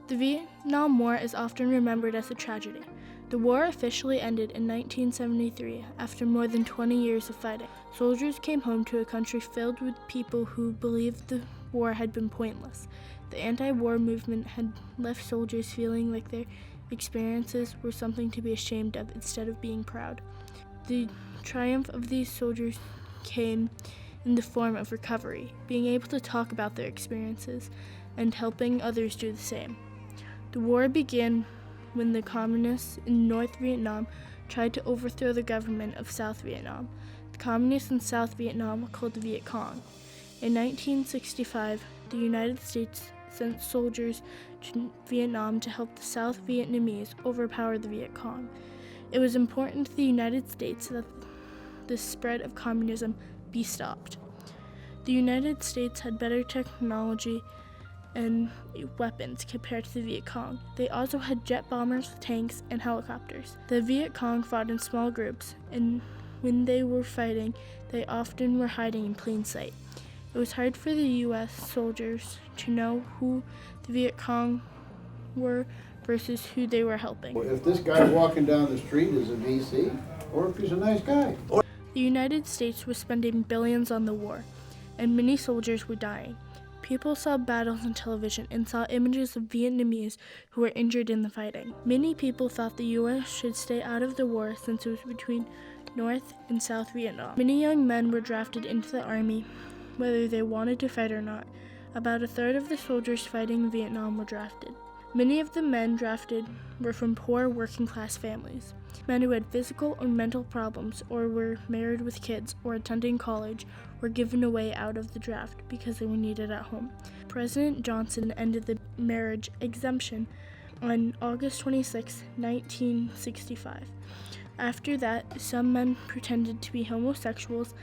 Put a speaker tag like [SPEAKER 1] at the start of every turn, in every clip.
[SPEAKER 1] The Vietnam War is often remembered as a tragedy. The war officially ended in 1973 after more than 20 years of fighting. Soldiers came home to a country filled with people who believed the war had been pointless. The anti-war movement had left soldiers feeling like their experiences were something to be ashamed of instead of being proud. The triumph of these soldiers came in the form of recovery, being able to talk about their experiences and helping others do the same. The war began when the communists in North Vietnam tried to overthrow the government of South Vietnam. The communists in South Vietnam were called the Viet Cong. In 1965, the United States sent soldiers to Vietnam to help the South Vietnamese overpower the Viet Cong. It was important to the United States that the spread of communism be stopped. The United States had better technology and weapons compared to the Viet Cong. They also had jet bombers, tanks, and helicopters. The Viet Cong fought in small groups, and when they were fighting, they often were hiding in plain sight. It was hard for the U.S. soldiers to know who the Viet Cong were versus who they were helping.
[SPEAKER 2] If this guy walking down the street is a VC, or if he's a nice guy.
[SPEAKER 1] The United States was spending billions on the war, and many soldiers were dying. People saw battles on television and saw images of Vietnamese who were injured in the fighting. Many people thought the U.S. should stay out of the war since it was between North and South Vietnam. Many young men were drafted into the army, whether they wanted to fight or not. About a third of the soldiers fighting in Vietnam were drafted. Many of the men drafted were from poor working-class families. Men who had physical or mental problems or were married with kids or attending college were given away out of the draft because they were needed at home. President Johnson ended the marriage exemption on August 26, 1965. After that, some men pretended to be homosexuals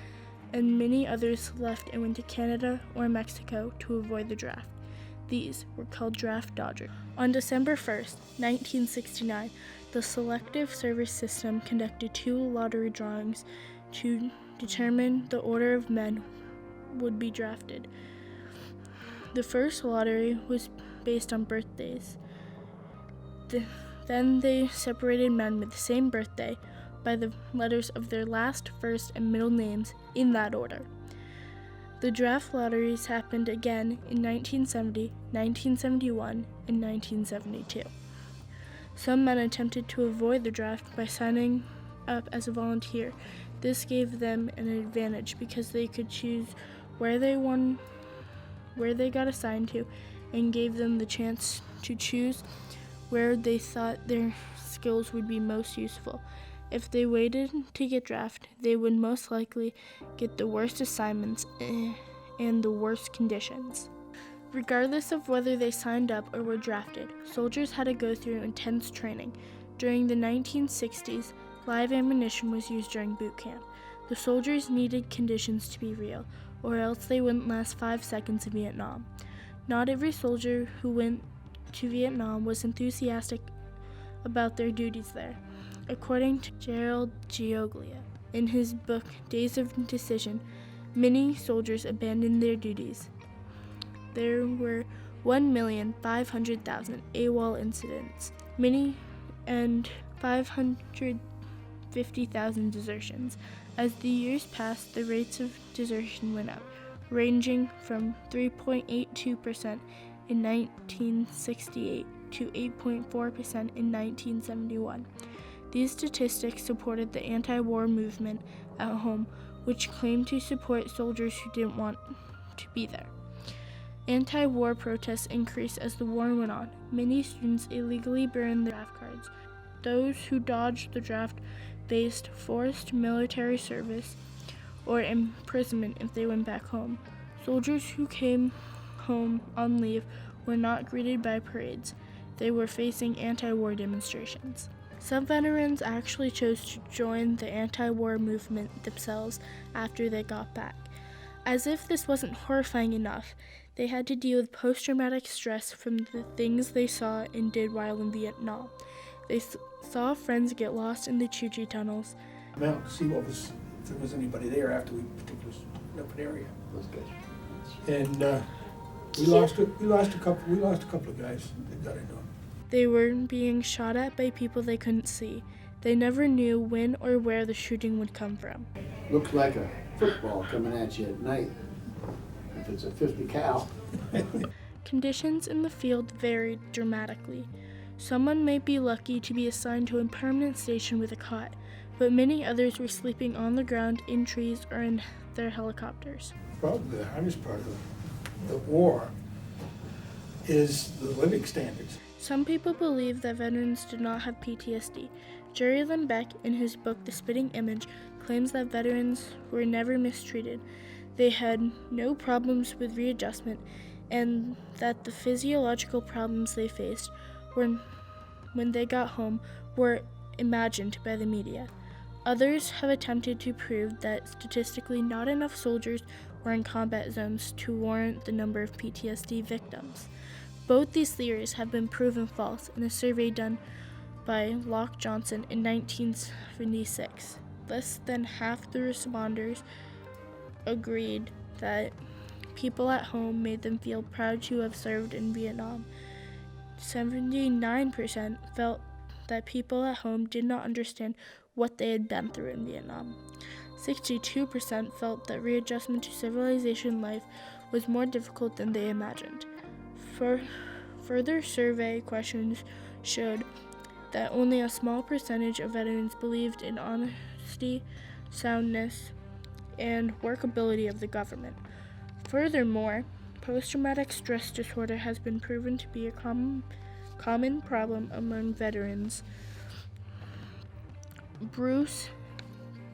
[SPEAKER 1] and many others left and went to Canada or Mexico to avoid the draft. These were called draft dodgers. On December 1st, 1969, the Selective Service System conducted 2 lottery drawings to determine the order of men would be drafted. The first lottery was based on birthdays. Then they separated men with the same birthday by the letters of their last, first, and middle names in that order. The draft lotteries happened again in 1970, 1971, and 1972. Some men attempted to avoid the draft by signing up as a volunteer. This gave them an advantage because they could choose where they got assigned to, and gave them the chance to choose where they thought their skills would be most useful. If they waited to get drafted, they would most likely get the worst assignments and the worst conditions. Regardless of whether they signed up or were drafted, soldiers had to go through intense training. During the 1960s, live ammunition was used during boot camp. The soldiers needed conditions to be real, or else they wouldn't last 5 seconds in Vietnam. Not every soldier who went to Vietnam was enthusiastic about their duties there. According to Gerald Gioglia, in his book Days of Decision, many soldiers abandoned their duties. There were 1,500,000 AWOL incidents, and 550,000 desertions. As the years passed, the rates of desertion went up, ranging from 3.82% in 1968 to 8.4% in 1971. These statistics supported the anti-war movement at home, which claimed to support soldiers who didn't want to be there. Anti-war protests increased as the war went on. Many students illegally burned their draft cards. Those who dodged the draft faced forced military service or imprisonment if they went back home. Soldiers who came home on leave were not greeted by parades. They were facing anti-war demonstrations. Some veterans actually chose to join the anti-war movement themselves after they got back. As if this wasn't horrifying enough, they had to deal with post-traumatic stress from the things they saw and did while in Vietnam. They saw friends get lost in the Chu-Chi tunnels.
[SPEAKER 3] I went out to see if there was anybody there after we took this open area.
[SPEAKER 2] That's good.
[SPEAKER 3] And We lost a couple of guys that got into it.
[SPEAKER 1] They were being shot at by people they couldn't see. They never knew when or where the shooting would come from.
[SPEAKER 2] Looks like a football coming at you at night, if it's a 50 cal.
[SPEAKER 1] Conditions in the field varied dramatically. Someone might be lucky to be assigned to a permanent station with a cot, but many others were sleeping on the ground, in trees, or in their helicopters.
[SPEAKER 3] Probably the hardest part of the war is the living standards.
[SPEAKER 1] Some people believe that veterans did not have PTSD. Jerry Limbeck, in his book The Spitting Image, claims that veterans were never mistreated. They had no problems with readjustment, and that the physiological problems they faced when they got home were imagined by the media. Others have attempted to prove that statistically not enough soldiers were in combat zones to warrant the number of PTSD victims. Both these theories have been proven false in a survey done by Locke Johnson in 1976. Less than half the responders agreed that people at home made them feel proud to have served in Vietnam. 79% felt that people at home did not understand what they had been through in Vietnam. 62% felt that readjustment to civilization life was more difficult than they imagined. Further survey questions showed that only a small percentage of veterans believed in honesty, soundness, and workability of the government. Furthermore, post-traumatic stress disorder has been proven to be a common problem among veterans. Bruce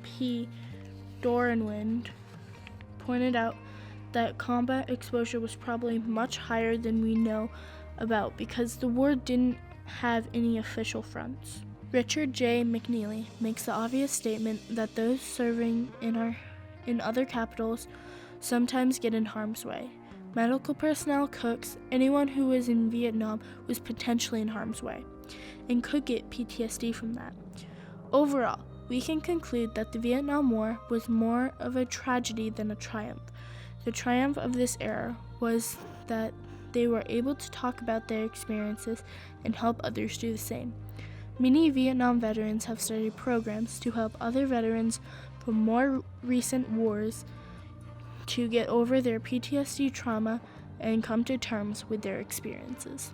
[SPEAKER 1] P. Dorenwind pointed out that combat exposure was probably much higher than we know about because the war didn't have any official fronts. Richard J. McNeely makes the obvious statement that those serving in other capitals sometimes get in harm's way. Medical personnel, cooks, anyone who was in Vietnam was potentially in harm's way and could get PTSD from that. Overall, we can conclude that the Vietnam War was more of a tragedy than a triumph. The triumph of this era was that they were able to talk about their experiences and help others do the same. Many Vietnam veterans have started programs to help other veterans from more recent wars to get over their PTSD trauma and come to terms with their experiences.